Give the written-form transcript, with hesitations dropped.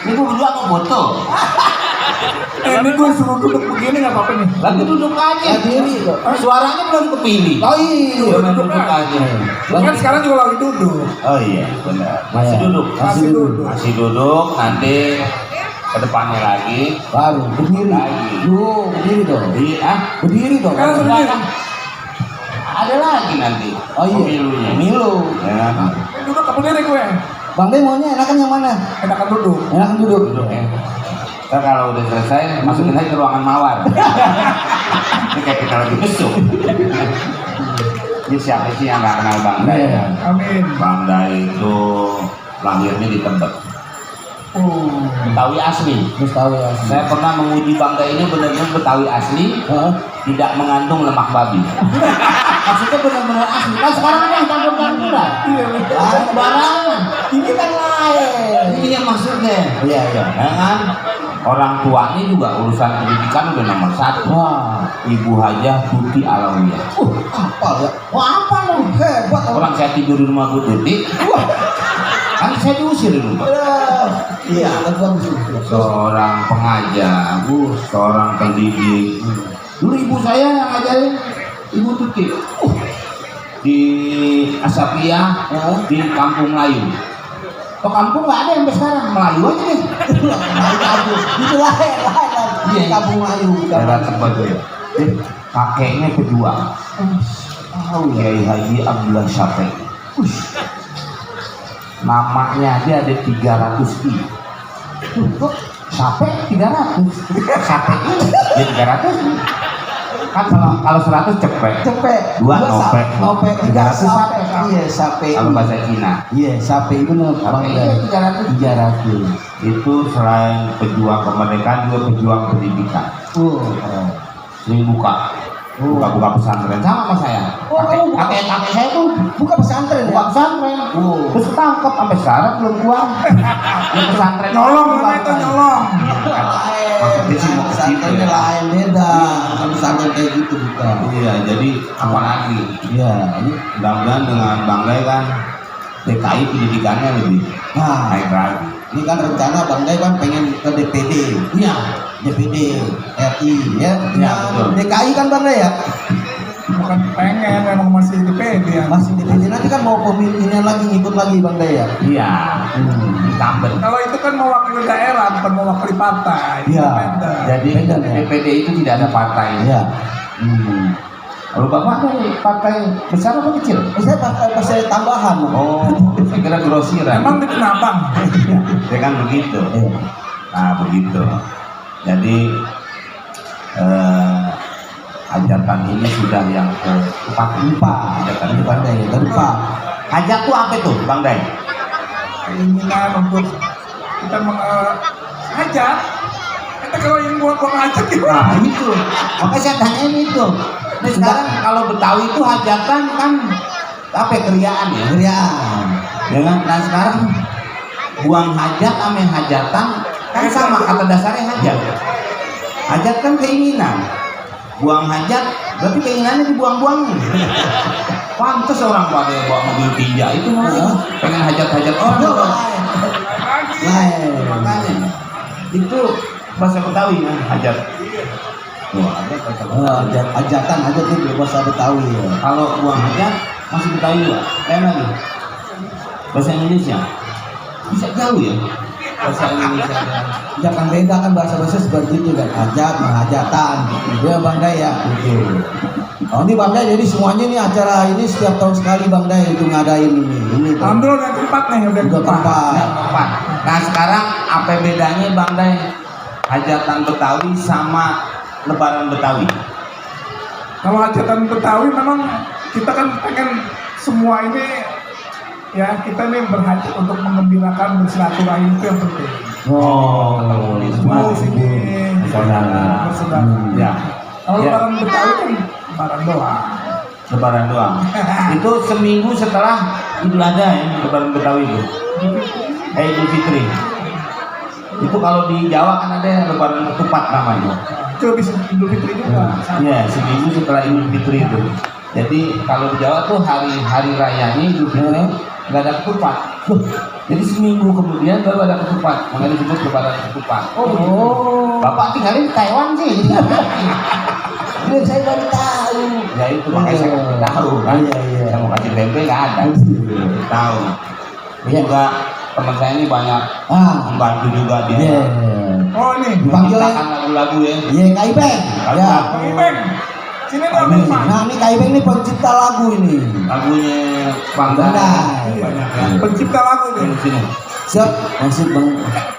Ini gue berdua mau foto. Ini gue suruh duduk begini nggak apa-apa nih. Lagi duduk aja. Diri kok. Suaranya belum kepilih. Oh iya, Duduk aja. Kan sekarang juga lagi duduk. Oh iya, benar. Masih duduk. Masih duduk. Masih duduk. Nanti ke depannya lagi. Baru berdiri. Lagi. Yo, berdiri dong. Iya. Berdiri dong. Kan berdiri. Ada lagi nanti. Oh iya. Pemilunya. Pemilu. Ya. Duduk apa diri gue? Bang Day maunya enakan yang mana? Enakan duduk. Enakan duduk. Duduk ya. Ntar kalau udah selesai, masukin aja ke ruangan mawar. Ini kayak kita lagi besuk. Ini siapa sih yang gak kenal Bang Day? Amin. Bang Day itu lahirnya di Tebet. Betawi asli. Terus tahu ya. Saya pernah menguji Bang Day ini benar-benar Betawi asli, tidak mengandung lemak babi. Maksudnya benar-benar asli. Kan sekarang kan yang campur-campuran. Sembarangan. Ini kan lain. Ini yang maksudnya. Iya. Ya kan? Orang tuanya juga urusan pendidikan udah nomor 1. Wah, Ibu Hajah Tuti Alawiyah. apa ya? Wah, apa lo? Hebat. Orang saya tidur di rumah Bu Tuti. Kan saya diusir di rumah. Iya, bagus. Seorang pengajar, seorang pendidik. Dulu ibu saya yang ngajarin Ibu Tuti di Asapia di Kampung Melayu. Ke kampung nggak ada yang sampai sekarang, Melayu aja deh. Itu lain. Iya, Kampung Melayu. Daerah tempat itu. Kakeknya pejuang. Kiai Haji Abdullah Syafi'i. Namanya aja ada 300 i. Sampai 300. Sampai ya 300. Kan kalau 100 cepet. 2 nopek. 300 sampai. Iya, sampai. Kalau bahasa Cina. Iya, sampai benar. Sampai 300. Itu selain pejuang kemerdekaan juga pejuang pendidikan. Ini buka pesantren sama saya. Kakek saya tuh Buka pesantren buka ya? pesantren. Terus ketangkep sampai sekarang belum keluar. Di pesantren Nyolong mana itu nyolong? Maksudnya sih mau ke situ Pesantren ya. lain beda. Bukan pesantren kayak gitu bukan. Iya, jadi apa lagi? Iya, ini. Mudah-mudahan dengan Bang Day kan DKI pendidikannya lebih naik lagi. Ini kan rencana Bang Day kan pengen ke DPD. Iya. DPD RI ya. Iya, betul. DKI kan Bang Day ya? Bukan pengen, memang masih di PD ya. Masih DPD nanti kan mau pemilihan lagi ngikut lagi Bang Day ya. Iya. Incumbent. Kalau itu kan mewakili daerah, bukan mewakili partai. Iya. Independen. Jadi Beda, ya? DPD itu tidak ada partai. Iya. Kalau Bapak dari partai besar atau kecil? Saya pakai tambahan. Oh, saya kira grosiran. Emang di Kenabang. Ya kan begitu. Iya. Nah begitu. Jadi hajatan ini sudah yang keempat. Hajatan di Bang Day keempat. Hajat tuh apa tuh, Bang Day? Keinginan untuk kita hajat. Kita kalau yang buat hajat gimana? Nah itu, makanya saya tanyain itu. Nah, sekarang kalau Betawi itu hajatan kan apa ya, keriaan ya? Keriaan. Ya kan? Nah sekarang buang hajat sama hajatan kan sama, kata dasarnya hajat. Hajat kan keinginan. Buang hajat berarti keinginannya dibuang-buangin. Pantes orang pada bawa mobil tinja itu pengen hajat-hajat orang. Lain. Makanya itu bahasa Betawi kan hajat. Wah, Hajatan aja tuh bahasa Betawi ya. kalau buang hajat masih Betawi juga. Lain lagi. Bahasa Indonesia bisa jauh ya. Bahasa Indonesia. Jangan beda kan bahasa-bahasa seperti itu kan. Hajat, menghajatan. Ya Bang Day ya. Oh ini Bang Day, jadi semuanya nih acara ini setiap tahun sekali Bang Day itu ngadain ini. Ini tuh. Alhamdulillah yang keempat nih, udah Udah keempat. Empat. Nah sekarang apa bedanya Bang Day hajatan Betawi sama Lebaran Betawi? Kalau hajatan Betawi memang kita kan pengen semua ini ya kita nih berhajat untuk mengembirakan bersilaturahim itu yang penting. Semua sini Saudara. bersaudara. Ya. Kalau Ya. Lebaran Betawi kan Lebaran doang. Lebaran doang. Itu seminggu setelah Idul Adha ya, Lebaran Betawi itu. Idul Fitri. Itu kalau di Jawa kan ada Lebaran Ketupat namanya. Itu bisa Idul Fitri juga. Iya, seminggu setelah Idul Fitri itu. Jadi kalau di Jawa tuh hari rayanya Idul Fitri nggak ada ketupat. Jadi seminggu kemudian baru ada ketupat, makanya disebut lebaran ketupat. Oh. Bapak tinggalin di Taiwan sih, jadi nggak ngerti. Ini saya baru tahu. Ya itu makanya saya nggak tahu kan. Iya, iya. Saya mau kasih tempe nggak ada. Tahu. Iya. Juga teman saya ini banyak membantu juga dia. Iya. Oh ini, Panggil Menciptakan lagu-lagu ya. Iya, Kak Ipeng. Ya. Bang Ibeng. Sini dong, Pak. Nah, ini Kak Ipeng ini pencipta lagu ini. Lagunya Bang Bandai. banyak ya. Pencipta lagu nih. Di sini. Siap, masuk Bang.